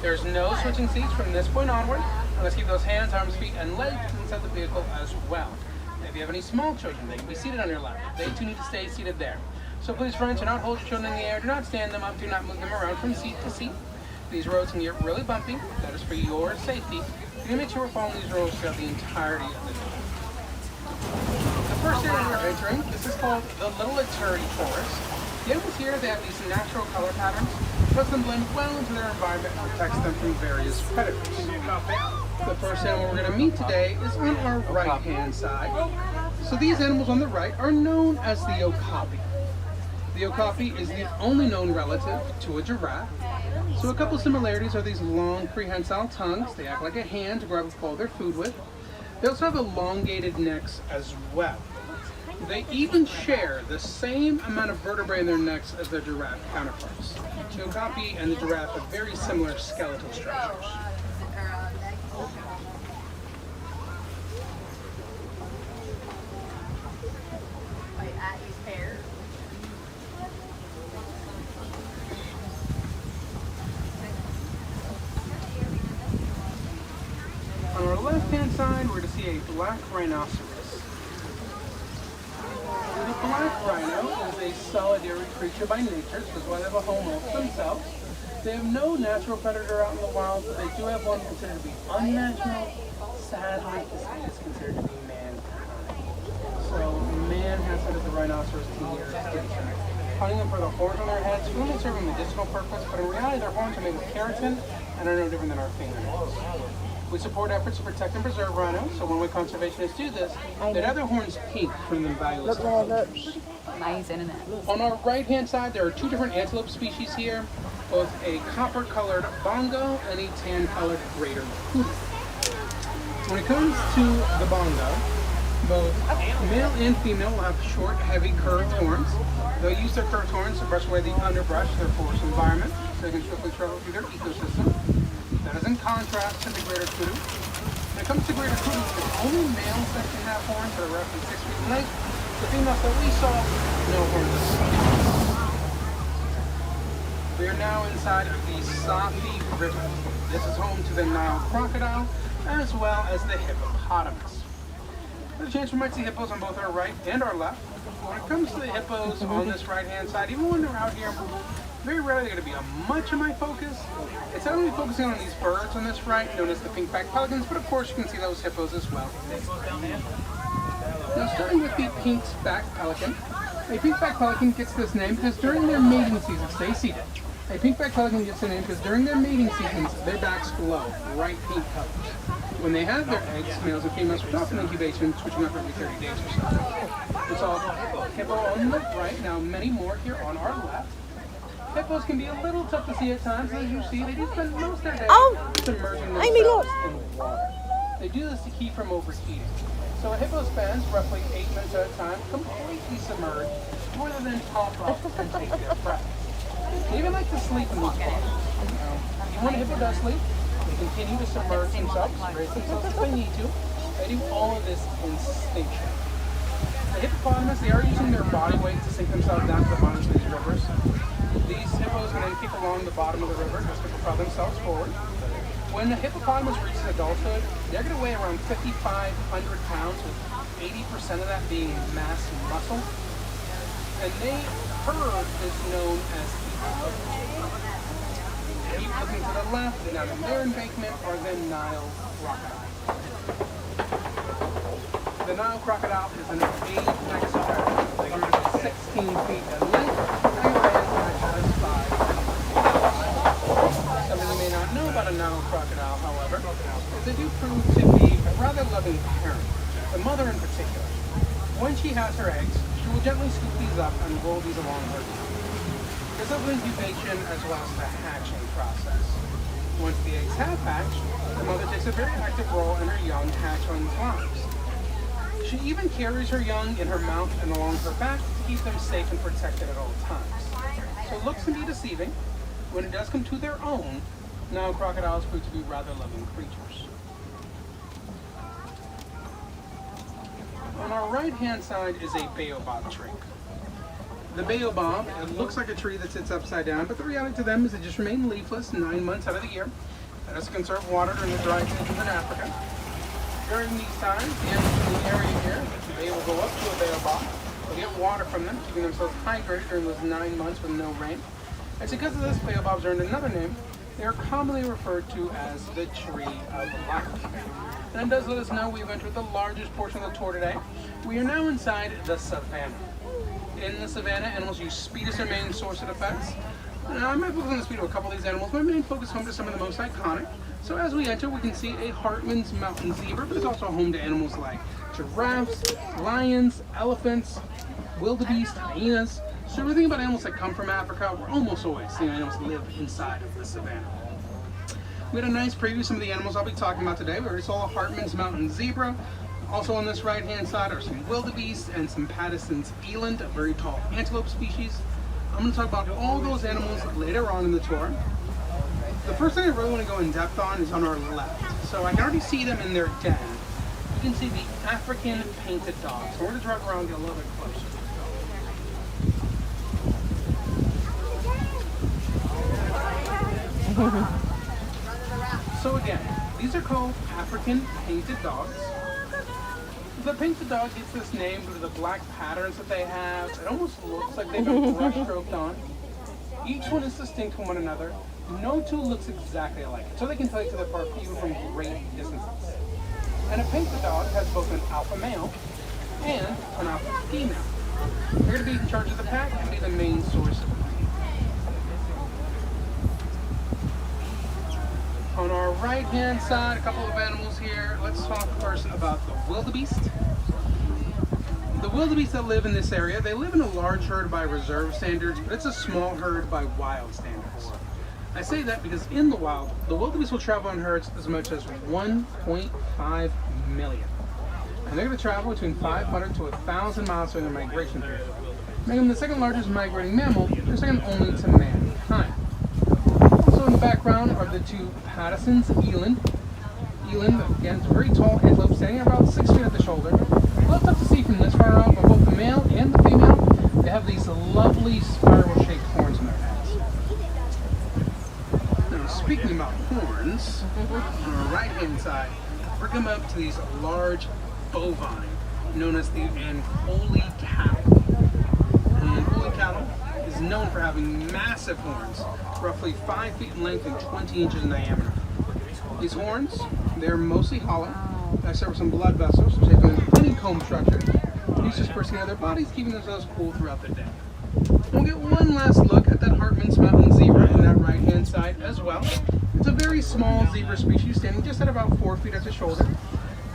There's no switching seats from this point onward. And let's keep those hands, arms, feet, and legs inside the vehicle as well. If you have any small children, they can be seated on your lap. They too need to stay seated there. So please, friends, do not hold your children in the air. Do not stand them up. Do not move them around from seat to seat. These roads can get really bumpy. That is for your safety. You need to make sure we're following these rules throughout the entirety of the day. The first area we're entering, this is called the Little Aturi Forest. The animals here, they have these natural color patterns, lets them blend well into their environment and protects them from various predators. The first animal we're going to meet today is on our right-hand side. So these animals on the right are known as the okapi. The okapi is the only known relative to a giraffe. So a couple similarities are these long prehensile tongues. They act like a hand to grab and pull their food with. They also have elongated necks as well. They even share the same amount of vertebrae in their necks as their giraffe counterparts. The okapi and the giraffe have very similar skeletal structures. On our left-hand side, we're going to see a black rhinoceros. The black rhino is a solitary creature by nature, so that's why they have a home all to themselves. They have no natural predator out in the wild, but they do have one considered to be unnatural. Sadly, this is considered to be mankind. So man has hunted the rhinoceros to near extinction. Hunting them for the horns on their heads, who may serve a medicinal purpose, but in reality their horns are made of keratin and are no different than our fingernails. We support efforts to protect and preserve rhinos, so when we conservationists do this, they'd have their horns pink for them valueless features. Nice internet. On our right-hand side, there are two different antelope species here, both a copper-colored bongo and a tan-colored greater kudu. When it comes to the bongo, both male and female will have short, heavy, curved horns. They'll use their curved horns to brush away the underbrush of their forest environment, so they can swiftly travel through their ecosystem. That is in contrast to the greater kudu. When it comes to greater kudu, it's only males that can have horns that are roughly 6 feet in length. The females that we saw, no horns at all. We are now inside of the Safi River. This is home to the Nile crocodile, as well as the hippopotamus. There's a chance we might see hippos on both our right and our left. When it comes to the hippos on this right-hand side, even when they're out here, very rarely going to be much of my focus. It's not only focusing on these birds on this right, known as the pink-backed pelicans, but of course you can see those hippos as well. Now starting with the pink-backed pelican. A pink-backed pelican gets this name because during their mating season, stay seated. A pink-backed pelican gets the name because during their mating seasons, their backs glow bright pink colors. When they have their eggs, males and females are often in incubation, switching up every 30 days or so. We saw the hippo on the right, now many more here on our left. Hippos can be a little tough to see at times. As you see, they do spend most of their day submerging themselves in water. They do this to keep from overheating. So a hippo spends roughly 8 minutes at a time completely submerged, rather than pop up and take their breath. They even like to sleep in these waters. When a hippo does sleep, they continue to submerge themselves, raise themselves if they need to. They do all of this instinctually. The hippopotamus, they are using their body weight to sink themselves down to the bottom of these rivers. These hippos can then keep along the bottom of the river just to propel themselves forward. When the hippopotamus reaches adulthood, they're going to weigh around 5,500 pounds, with 80% of that being mass muscle. And herd is known as the Keep looking to the left, now their embankment are the Nile crocodile. The Nile crocodile is an apex predator, 16 feet in length, and range as 5 feet. Something you may not know about a Nile crocodile, however, is they do prove to be a rather loving parent, the mother in particular. When she has her eggs, she will gently scoop these up and roll these along her tongue. There's also incubation as well as the hatching process. Once the eggs have hatched, the mother takes a very active role in her young hatchling's lives. She even carries her young in her mouth and along her back to keep them safe and protected at all times. So looks can be deceiving. When it does come to their own, Nile crocodiles prove to be rather loving creatures. On our right-hand side is a baobab tree. The baobab, it looks like a tree that sits upside down, but the reality to them is it just remains leafless 9 months out of the year. That is to conserve water during the dry seasons in Africa. During these times, the animals in the area here, they will go up to a baobab. They'll get water from them, keeping themselves hydrated during those 9 months with no rain. And because of this, baobabs earned another name. They are commonly referred to as the tree of life. And it does let us know we've entered the largest portion of the tour today. We are now inside the savannah. In the savannah, animals use speed as their main source of defense. Now, I might focus on the speed of a couple of these animals. My main focus home to some of the most iconic. So as we enter, we can see a Hartman's mountain zebra, but it's also home to animals like giraffes, lions, elephants, wildebeest, hyenas. So everything about animals that come from Africa, we're almost always seeing animals live inside of the savannah. We had a nice preview of some of the animals I'll be talking about today. We already saw a Hartman's mountain zebra. Also on this right-hand side are some wildebeest and some Patterson's eland, a very tall antelope species. I'm going to talk about all those animals later on in the tour. The first thing I really want to go in depth on is on our left. So I can already see them in their den. You can see the African painted dogs. So we're going to drive around and get a little bit closer. So again, these are called African painted dogs. The painted dog gets this name due to the black patterns that they have. It almost looks like they've been brush stroked on. Each one is distinct from one another. No two looks exactly alike, so they can tell each other apart even from great distances. And a painted dog has both an alpha male and an alpha female. They're going to be in charge of the pack and be the main source of on our right-hand side, a couple of animals here. Let's talk first about the wildebeest. The wildebeest that live in this area, they live in a large herd by reserve standards, but it's a small herd by wild standards. I say that because in the wild, the wildebeest will travel in herds as much as 1.5 million. And they're going to travel between 500 to 1,000 miles during their migration period. Making them the second largest migrating mammal, they're second only to mankind. Also in the background are the two Patterson's eland. Eland, again, is a very tall antelope, standing about 6 feet at the shoulder. A little tough to see from this far out, but both the male and the female, they have these lovely spiral-shaped horns in their heads. Now, speaking about horns, on our right-hand side, we're coming up to these large bovine, known as the Ankole cattle. And Ankole cattle is known for having massive horns, roughly 5 feet in length and 20 inches in diameter. These horns, they're mostly hollow. They serve some blood vessels, which have a honeycomb structure. These just bursting out of their bodies, keeping themselves cool throughout the day. We'll get one last look at that Hartman's mountain zebra in that right-hand side as well. It's a very small zebra species, standing just at about 4 feet at the shoulder.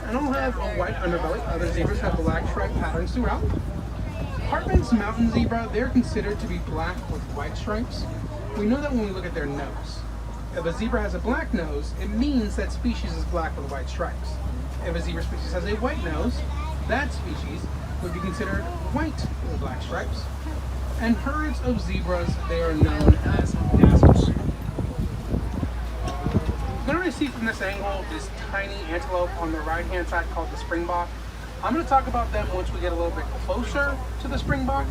And all have a white underbelly. Other zebras have black striped patterns throughout. Hartman's mountain zebra, they're considered to be black with white stripes. We know that when we look at their nose. If a zebra has a black nose, it means that species is black with white stripes. If a zebra species has a white nose, that species would be considered white with black stripes. And herds of zebras, they are known as dazzles. You can already see from this angle this tiny antelope on the right-hand side called the springbok. I'm going to talk about them once we get a little bit closer to the springbok.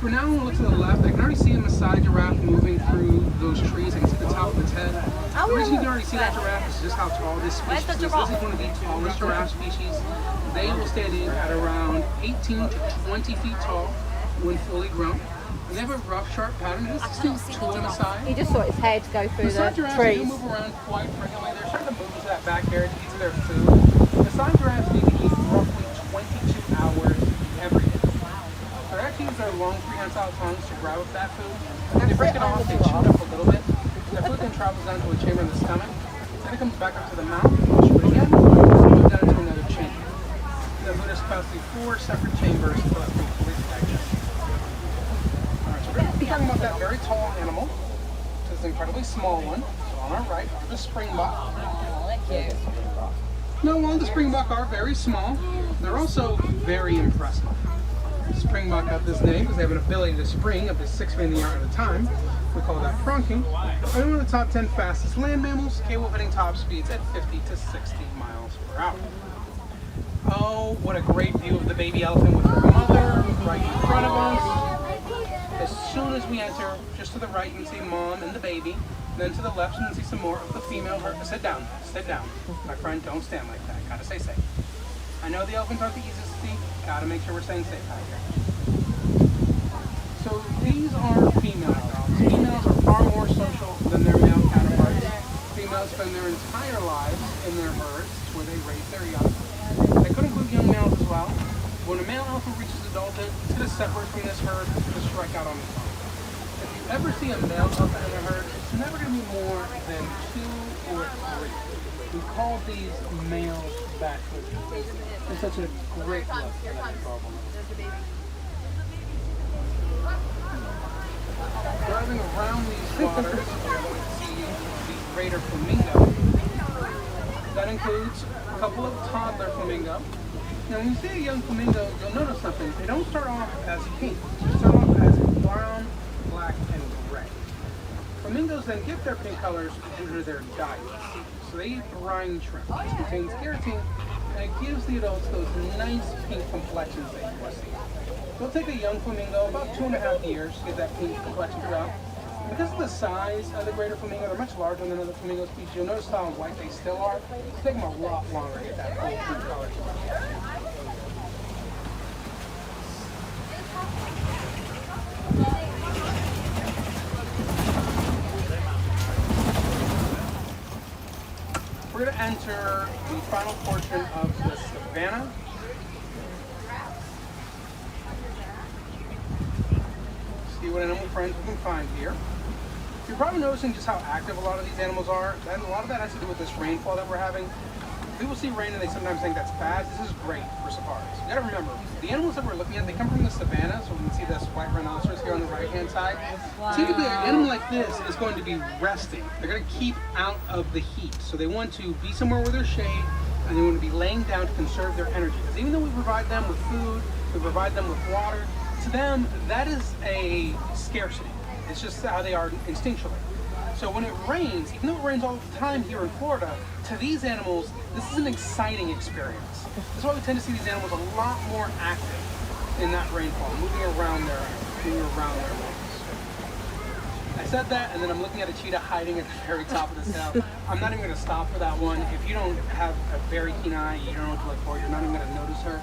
For now, when we look to the left, I can already see a Maasai giraffe moving through those trees. I can see the top of its head. The reason you can already see that giraffe is just how tall this species is. This is one of the tallest giraffe species. They will stand in at around 18 to 20 feet tall when fully grown. And they have a rough, sharp pattern. This is still to the Maasai. He just saw his head go through Maasai the giraffes trees. do move around quite frequently. They're starting to move into that back area to eat their food. Maasai giraffes need to eat roughly 22 hours every day. They actually use their long prehensile tongues to grab up that food. And then they break it off, they chew it up a little bit. Their food then travels down to a chamber in the stomach. Then it comes back up to the mouth, chew it again, and goes down to another chamber. The food is passed through 4 separate chambers for that food completely digested. Alright, so we're going to be talking about that very tall animal. This is an incredibly small one. So on our right, the springbok. Now, while the springbok are very small, they're also very impressive. Springbok got this name because they have an ability to spring up to 6 feet in the air at a time. We call that pronking. They're one of the top 10 fastest land mammals, capable of hitting top speeds at 50 to 60 miles per hour. Oh, what a great view of the baby elephant with her mother right in front of us. we enter, just to the right, you can see mom and the baby. Then to the left, you can see some more of the female herd. Sit down, sit down. My friend, don't stand like that. Gotta stay safe. I know the elephants aren't the easiest to see. Gotta make sure we're staying safe out here. So these are female dogs. Females are far more social than their male counterparts. Females spend their entire lives in their herds where they raise their young. They could include young males as well. When a male alpha reaches adulthood, it's going to separate from this herd to strike out on its own. If you ever see a male alpha in a herd, it's never going to be more than 2 or 3. We call these male bachelors. It's such a great look. Driving around these waters, you're going to see the greater flamingo. That includes a couple of toddler flamingo. Now when you see a young flamingo, you'll notice something. They don't start off as pink. They start off as brown, black, and gray. Flamingos then get their pink colors due to their diet. So they eat brine shrimp, which contains keratin, and it gives the adults those nice pink complexions that you will see. It'll take a young flamingo about 2.5 years to get that pink complexion throughout. Because of the size of the greater flamingo, they're much larger than other flamingo species. You'll notice how white they still are. It'll take them a lot longer to get that full pink color. We're going to enter the final portion of the Savannah. See what animal friends we can find here. You're probably noticing just how active a lot of these animals are. And a lot of that has to do with this rainfall that we're having. People see rain and they sometimes think that's bad. This is great for safaris. You gotta remember, the animals that we're looking at, they come from the savannah, so we can see this white rhinoceros here on the right-hand side. Wow. Typically, an animal like this is going to be resting. They're gonna keep out of the heat. So they want to be somewhere where there's shade, and they want to be laying down to conserve their energy. Because even though we provide them with food, we provide them with water, to them, that is a scarcity. It's just how they are instinctually. So when it rains, even though it rains all the time here in Florida, to these animals, this is an exciting experience. That's why we tend to see these animals a lot more active in that rainfall, moving around their homes. I said that, and then I'm looking at a cheetah hiding at the very top of this hill. I'm not even going to stop for that one. If you don't have a very keen eye, you don't know what to look for, you're not even going to notice her.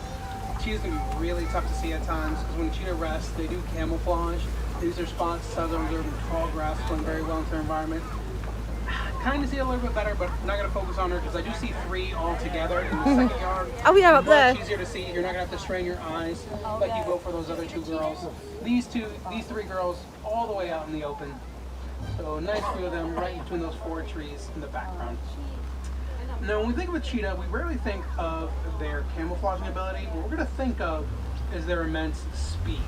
Cheetah's going to be really tough to see at times, because when a cheetah rests, they do camouflage. They use their spots to observe and tall grass, blend very well into their environment. Kind of see a little bit better, but I'm not going to focus on her because I do see 3 all together in the second yard. Oh, we have up there. It's easier to see. You're not going to have to strain your eyes like you will for those other 2 girls. These 3 girls, all the way out in the open. So a nice view of them right between those 4 trees in the background. Now, when we think of a cheetah, we rarely think of their camouflaging ability. What we're going to think of is their immense speed.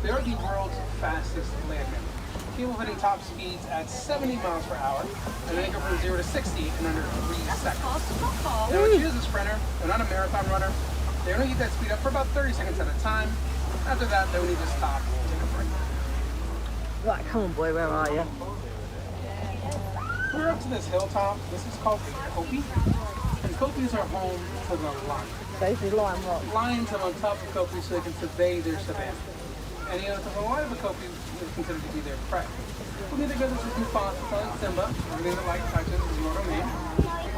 They are the world's fastest land mammal, capable of hitting top speeds at 70 miles per hour, and they go from 0 to 60 in under 3 seconds. Now, a cheetah's a sprinter. They're not a marathon runner. They only get that speed up for about 30 seconds at a time. After that, they will need to stop and take a break. Right, come on, boy, where are you? We're up to this hilltop. This is called a kopie, and kopies are home to the lion. Basically, lion rock. Lions are on top of kopies so they can survey their savannah. And you know, the lot of the kopie is considered to be their prey. We'll need to go to some fossils like Simba, everything that light touches is mortal name.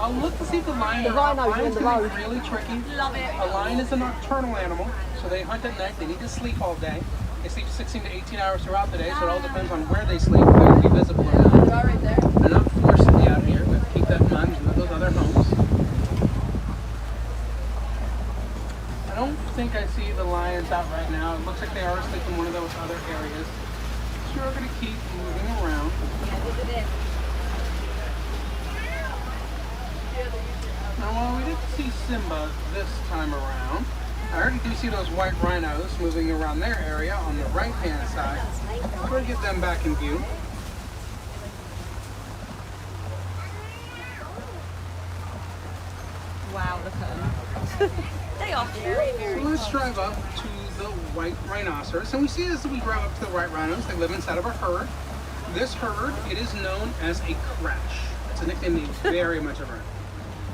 I'll look to see if the lion is out. Lions can be really tricky. Love it. A lion is a nocturnal animal, so they hunt at night. They need to sleep all day. They sleep 16 to 18 hours throughout the day, so it all depends on where they sleep. They're going to be visible or not. Right there. They're not forcibly out here, but keep that in mind with those other homes. I don't think I see the lions out right now. It looks like they are asleep in one of those other areas. So we're going to keep moving around. Now, while we didn't see Simba this time around, I already do see those white rhinos moving around their area on the right-hand side. We're going to get them back in view. Wow, look at them. They are very, very So let's drive up to the white rhinoceros. And we see as we drive up to the white rhinos, they live inside of a herd. This herd, it is known as a crash. It's a nickname they very much have earned.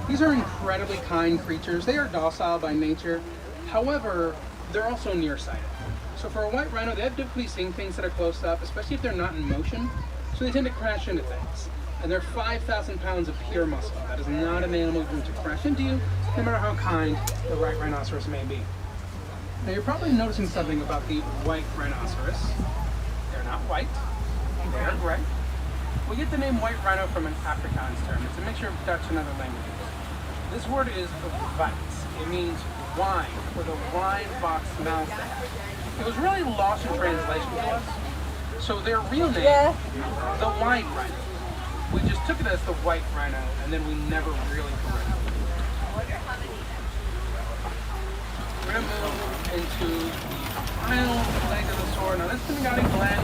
These are incredibly kind creatures. They are docile by nature. However, they're also nearsighted. So So for a white rhino, they have difficulty seeing things that are close up, especially if they're not in motion. So they tend to crash into things. And they're 5,000 pounds of pure muscle. That is not an animal going to crash into you, no matter how kind the right rhinoceros may be. Now you're probably noticing something about the white rhinoceros. They're not white, they are gray. We get the name white rhino from an Afrikaans term. It's a mixture of Dutch and other languages. This word is wit. It means wine, or the wine fox mouth. It was really lost in translation to us. So their real name, the white rhino. We just took it as the white rhino, and then we never really corrected it. We're going to move into the final leg of the store. Now this is the glen.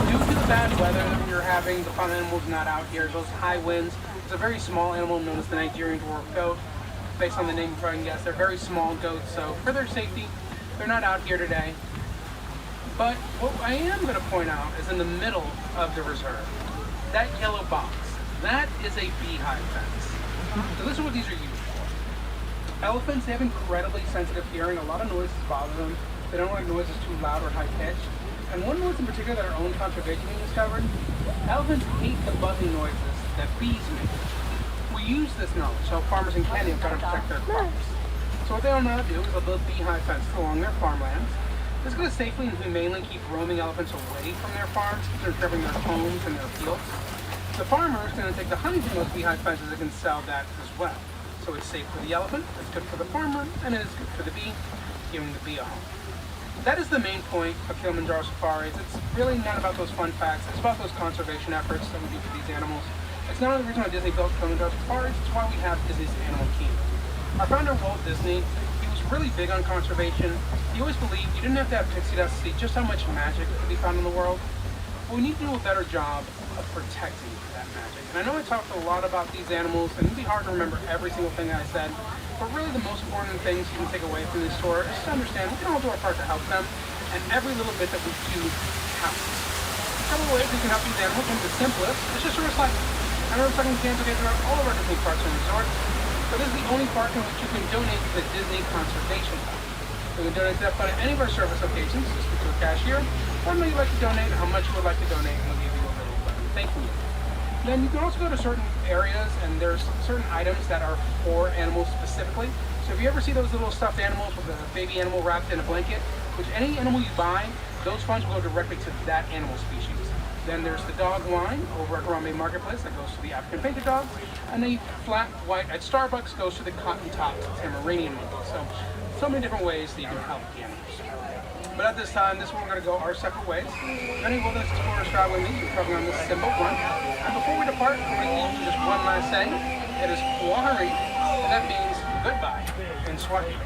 Due to the bad weather that we were having, the fun animal's not out here. Those high winds. It's a very small animal known as the Nigerian dwarf goat. Based on the name, you probably can guess, they're very small goats, so for their safety, they're not out here today. But what I am going to point out is in the middle of the reserve, that yellow box, that is a beehive fence. So this is what these are used for. Elephants, they have incredibly sensitive hearing. A lot of noises bother them. They don't like noises too loud or high pitched. And one noise in particular that our own conservation team discovered, elephants hate the buzzing noises that bees make. We use this knowledge so farmers in Kenya better protect their crops. So what they don't know how to do is they'll build beehive fences along their farmlands. This is going to safely and humanely keep roaming elephants away from their farms, disturbing their homes and their fields. The farmer is going to take the honey from those beehive fences and can sell that as well. So it's safe for the elephant, it's good for the farmer, and it is good for the bee, giving the bee a home. That is the main point of Kilimanjaro Safaris. It's really not about those fun facts, it's about those conservation efforts that we do for these animals. It's not only the reason why Disney built Kilimanjaro Safaris, it's why we have Disney's Animal Kingdom. Our founder, Walt Disney, he was really big on conservation. He always believed you didn't have to have pixie dust to see just how much magic could be found in the world. But we need to do a better job of protecting that magic. And I know I talked a lot about these animals, and it'd be hard to remember every single thing I said, but really the most important things you can take away from this tour is to understand we can all do our part to help them, and every little bit that we do counts. A couple of ways we can help these animals, and the simplest is just to recycle. I know recycling cans are throughout all of our Disney parks and resorts, but this is the only park in which you can donate to the Disney Conservation Fund. You can donate to that fund at any of our service locations, just speak to a cashier, let them know you'd like to donate and how much you would like to donate, and they'll give you a little thank you. Then you can also go to certain areas, and there's certain items that are for animals specifically. So if you ever see those little stuffed animals with a baby animal wrapped in a blanket, which any animal you buy, those funds will go directly to that animal species. Then there's the dog wine over at Harambe Marketplace that goes to the African painted dog, and the flat white at Starbucks goes to the cotton-topped Tamarinian monkey. So many different ways that you can help the animals. But at this time, this is where we're going to go our separate ways. If any wilderness explorers travel with me, you're traveling on this simple run. And before we depart, we're going to leave you just one last saying. It is Kwahari, and that means goodbye in Swahili.